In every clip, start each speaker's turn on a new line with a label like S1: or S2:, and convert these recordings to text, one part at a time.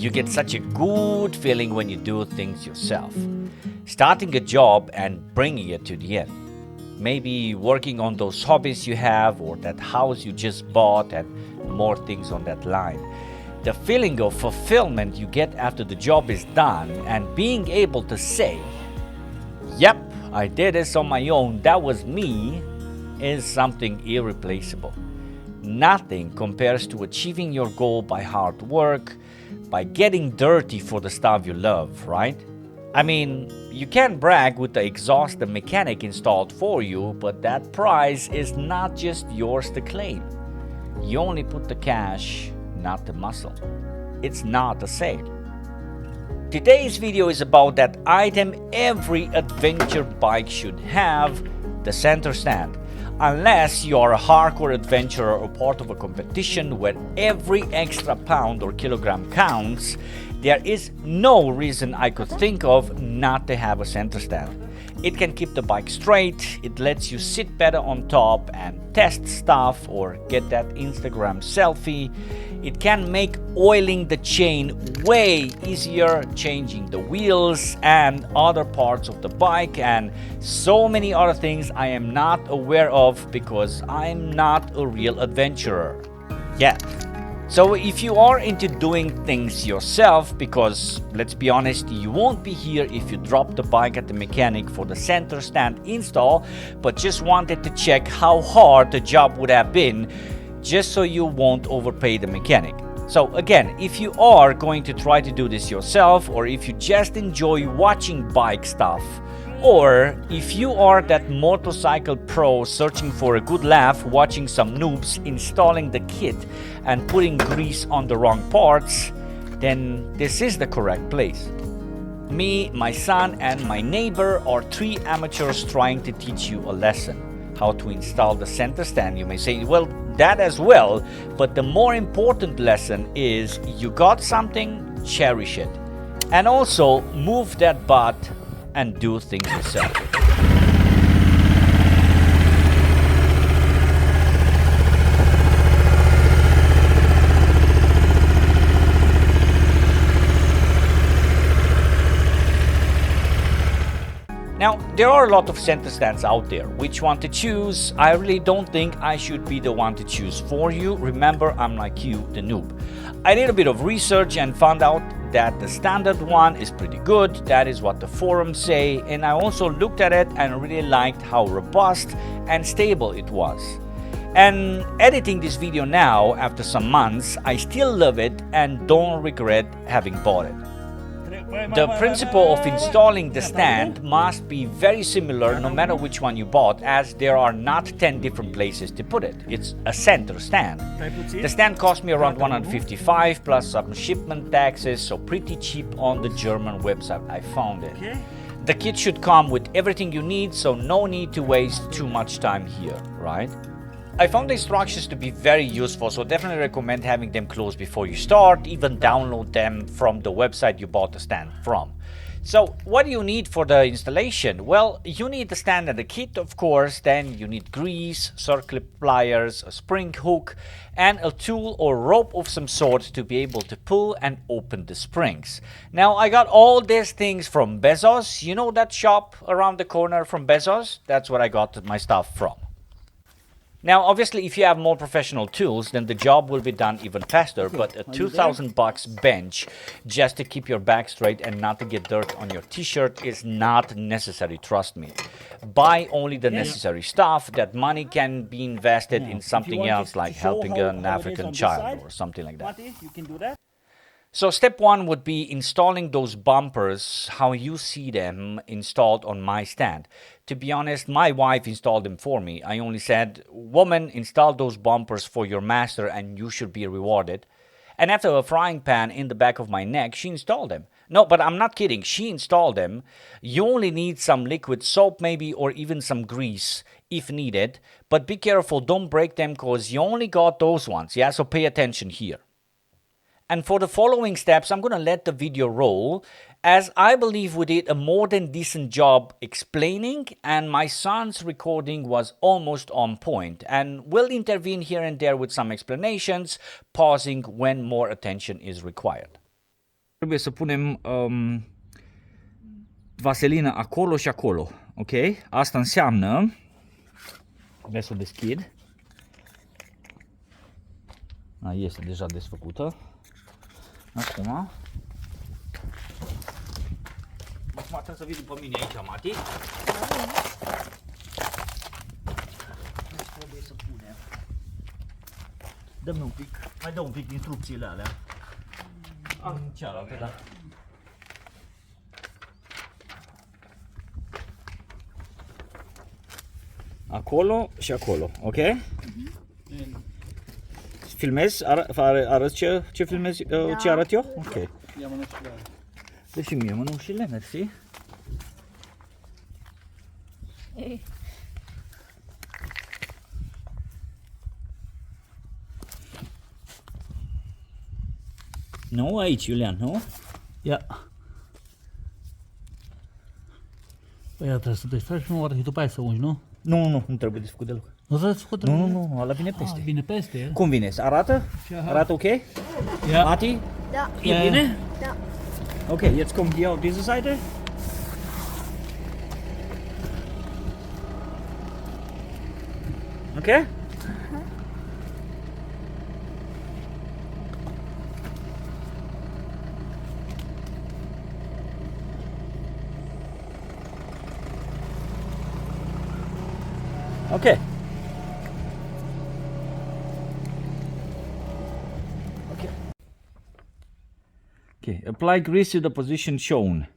S1: You get such a good feeling when you do things yourself. Starting a job and bringing it to the end. Maybe working on those hobbies you have, or that house you just bought, and more things on that line. The feeling of fulfillment you get after the job is done, and being able to say, yep, I did this on my own, that was me, is something irreplaceable. Nothing compares to achieving your goal by hard work, by getting dirty for the stuff you love, right? I mean, you can brag with the exhaust the mechanic installed for you, but that prize is not just yours to claim. You only put the cash, not the muscle. It's not a sale. Today's video is about that item every adventure bike should have, the center stand. Unless you are a hardcore adventurer or part of a competition where every extra pound or kilogram counts, there is no reason I could think of not to have a center stand. It can keep the bike straight, it lets you sit better on top and test stuff or get that Instagram selfie. It can make oiling the chain way easier, changing the wheels and other parts of the bike, and so many other things I am not aware of because I'm not a real adventurer yet. So if you are into doing things yourself, because let's be honest, you won't be here if you drop the bike at the mechanic for the center stand install, but just wanted to check how hard the job would have been, just so you won't overpay the mechanic. So again, if you are going to try to do this yourself, or if you just enjoy watching bike stuff, or if you are that motorcycle pro searching for a good laugh watching some noobs installing the kit and putting grease on the wrong parts, then this is the correct place. Me, my son, and my neighbor are 3 amateurs trying to teach you a lesson. How to install the center stand. You may say, well, that as well, but the more important lesson is you got something, cherish it. And also move that butt and do things yourself. Now, there are a lot of center stands out there. Which one to choose? I really don't think I should be the one to choose for you. Remember, I'm like you, the noob. I did a bit of research and found out that the standard one is pretty good. That is what the forums say. And I also looked at it and really liked how robust and stable it was. And editing this video now, after some months, I still love it and don't regret having bought it. The principle of installing the stand must be very similar no matter which one you bought, as there are not 10 different places to put it. It's a center stand. The stand cost me around 155 plus some shipment taxes, so pretty cheap on the German website I found it. The kit should come with everything you need, so no need to waste too much time here, right? I found the instructions to be very useful, so definitely recommend having them close before you start. Even download them from the website you bought the stand from. So what do you need for the installation? Well, you need the stand and the kit, of course. Then you need grease, circlip pliers, a spring hook, and a tool or rope of some sort to be able to pull and open the springs. Now, I got all these things from Bezos. You know that shop around the corner from Bezos? That's where I got my stuff from. Now, obviously, if you have more professional tools, then the job will be done even faster, but a $2,000 bench just to keep your back straight and not to get dirt on your t-shirt is not necessary, trust me. Buy only the necessary stuff. That money can be invested in something else, like helping an African child or something like that.
S2: You can do that.
S1: So step 1 would be installing those bumpers how you see them installed on my stand. To be honest, my wife installed them for me. I only said, woman, install those bumpers for your master and you should be rewarded. And after a frying pan in the back of my neck, she installed them. No, but I'm not kidding. She installed them. You only need some liquid soap maybe, or even some grease if needed. But be careful, don't break them because you only got those ones. Yeah, so pay attention here. And for the following steps, I'm going to let the video roll, as I believe we did a more than decent job explaining, and my son's recording was almost on point, and we'll intervene here and there with some explanations, pausing when more attention is required. Trebuie să punem vaselină acolo și acolo, ok? Asta înseamnă, vreau să o deschid. Este deja desfăcută. Acum trebuie să vii după mine aici, Mati. Deci trebuie să punem. Dă-mi un pic, mai dă un pic instrucțiile alea. Cealaltă, da. Acolo și acolo, ok? Filmezi? Arăți ce filmezi, ce arăt eu? Ok.
S2: Ia mănușile.
S1: Dă și mie mănușile, mersi. Nu, aici, Iulian, nu?
S2: Ia. Păi trebuie să desfaci prima oară și după aia să ungi, nu?
S1: Nu trebuie desfăcut deloc.
S2: Nu trebuie să făcut.
S1: Nu, ăla vine peste.
S2: Vine peste.
S1: Cum vine? Arată? Arată ok?
S2: Ia.
S1: Mati?
S3: Da.
S1: E bine?
S3: Da.
S1: Ok, jetzt kommt hier auf diese Seite. Ok? Ok. Okay, apply grease to the position shown.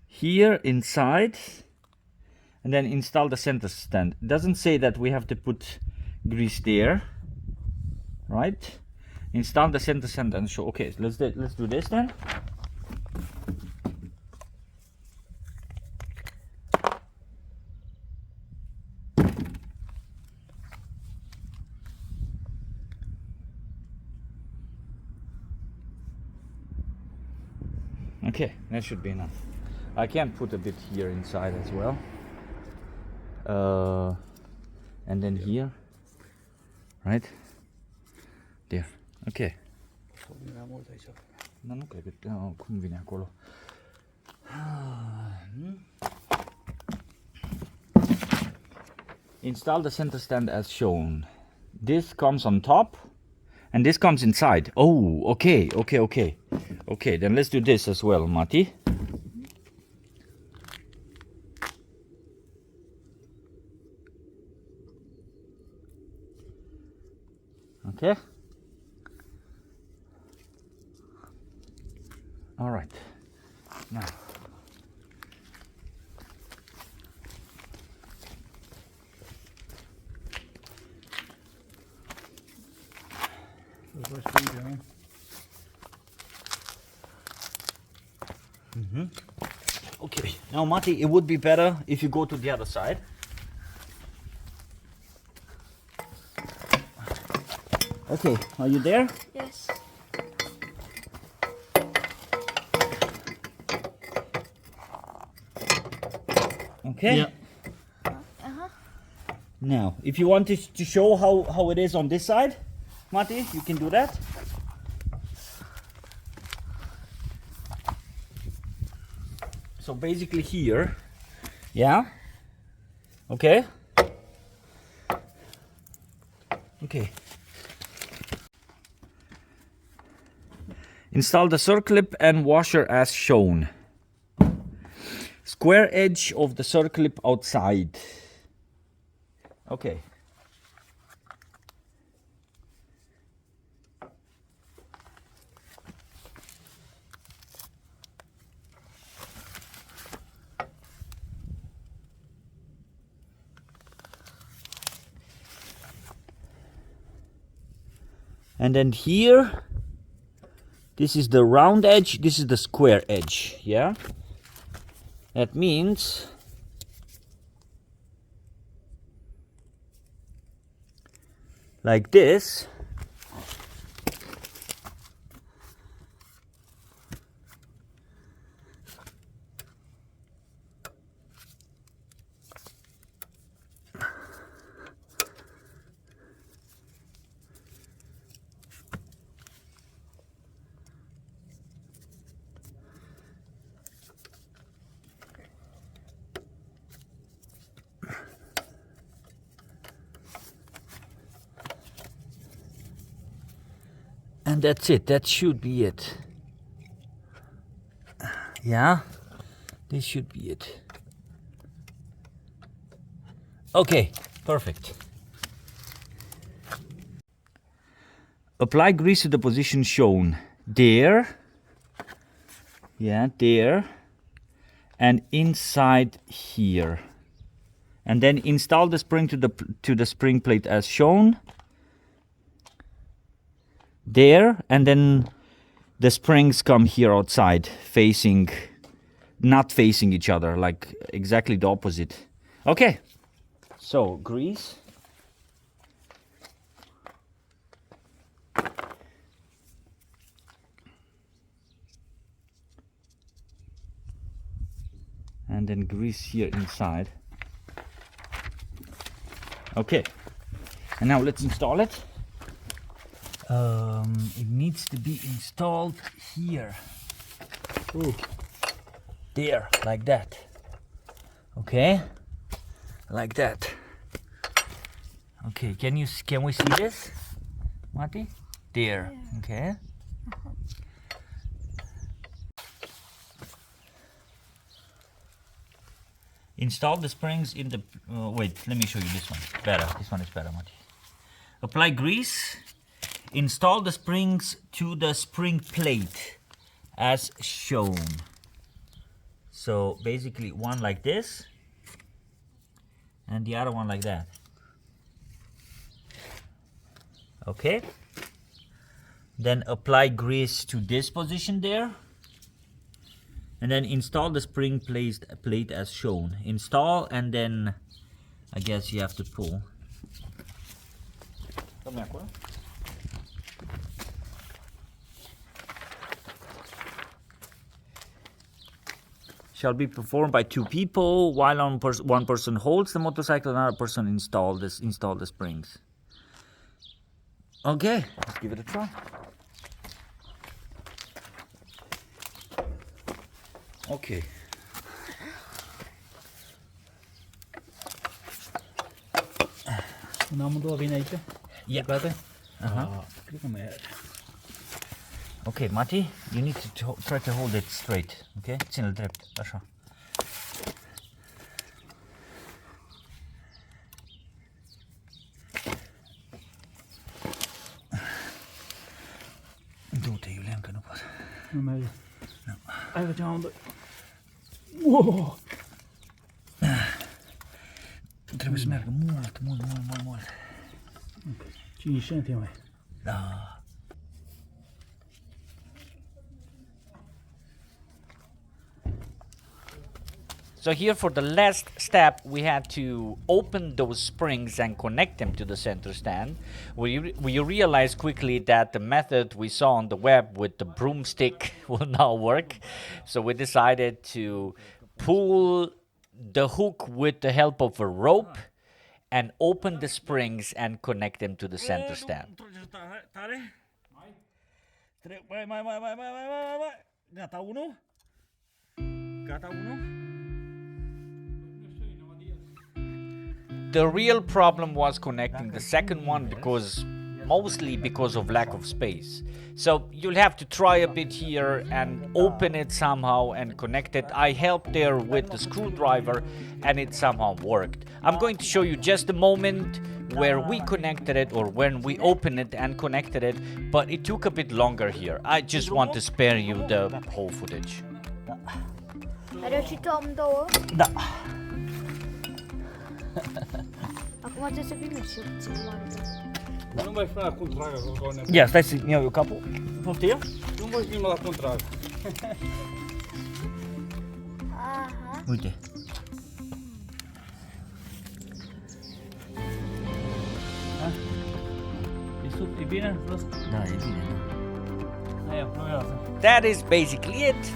S1: Here inside, and then install the center stand. It doesn't say that we have to put grease there, right? Install the center stand and show. Okay, let's do this then. Okay, that should be enough. I can put a bit here inside as well. And then here, right? There. Okay. Dar nu cred că... cum vine acolo? Install the center stand as shown. This comes on top. And this comes inside. Oh, okay. Okay, then let's do this as well, Mati. Okay. All right. Now. Okay, now Mati, it would be better if you go to the other side. Okay, are you there?
S3: Yes.
S1: Okay.
S2: Yeah.
S1: Now, if you want to show how it is on this side, Mati, you can do that. So basically here, yeah, okay, install the circlip and washer as shown. Square edge of the circlip outside. Okay. And then here, this is the round edge, this is the square edge, yeah? That means like this. And that's it. That should be it. Yeah, this should be it. Okay, perfect. Apply grease to the position shown. There. Yeah, there. And inside here. And then install the spring to the spring plate as shown. There, and then the springs come here outside, facing, not facing each other, like exactly the opposite. Okay, so grease. And then grease here inside. Okay, and now let's install it. It needs to be installed here. Ooh. There, like that. Okay, like that. Okay, can we see this, Mati? There. Okay. Install the springs in the. Wait, let me show you this one. Better. This one is better, Mati. Apply grease. Install the springs to the spring plate as shown. So basically one like this and the other one like that. Okay. Then apply grease to this position there. And then install the spring plate as shown. Install, and then I guess you have to pull. Shall be performed by two people while one person holds the motorcycle, another person install the springs. Okay, let's give it a try. Okay. Yeah. Okay, Mati, you need to try to hold it straight. Okay? Ține-l drept, așa. Du-te, Iulian, că nu pot.
S2: Nu merge.
S1: Nu.
S2: Hai, facem amândoi. Wow!
S1: Trebuie să meargă mult.
S2: 5 cm mai.
S1: Da. So here for the last step, we had to open those springs and connect them to the center stand. We realized quickly that the method we saw on the web with the broomstick will not work. So we decided to pull the hook with the help of a rope and open the springs and connect them to the center stand. Gata unul? Gata unul? The real problem was connecting the second one mostly because of lack of space. So you'll have to try a bit here and open it somehow and connect it. I helped there with the screwdriver and it somehow worked. I'm going to show you just a moment where we connected it or when we opened it and connected it, but it took a bit longer here. I just want to spare you the whole footage.
S3: Ai reușit-o amândouă?
S1: Da.
S3: Acum trebuie să vină și puțin mare.
S2: Nu mai frâna cum tragă, că o nebun.
S1: Ia, stai să-mi iau eu capul. Poftim?
S2: Nu mai filmă la cum tragă.
S3: Aha.
S1: Uite.
S2: E bine?
S1: Da, e bine, da.
S2: Aia, probează.
S1: That is basically it.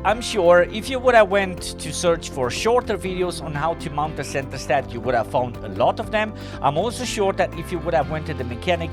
S1: I'm sure if you would have went to search for shorter videos on how to mount a center stand, you would have found a lot of them. I'm also sure that if you would have went to the mechanic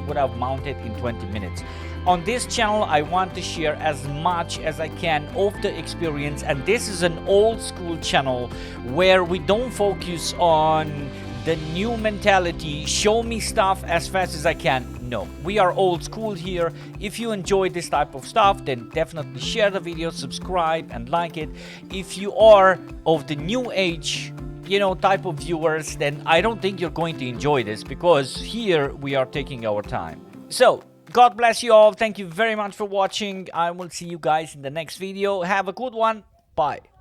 S1: would have mounted in 20 minutes. On this channel, I want to share as much as I can of the experience, and this is an old school channel where we don't focus on the new mentality, show me stuff as fast as I can. know. We are old school here. If you enjoy this type of stuff, then definitely share the video, subscribe and like it. If you are of the new age, you know, type of viewers, then I don't think you're going to enjoy this, because here we are taking our time. So God bless you all. Thank you very much for watching. I will see you guys in the next video. Have a good one. Bye.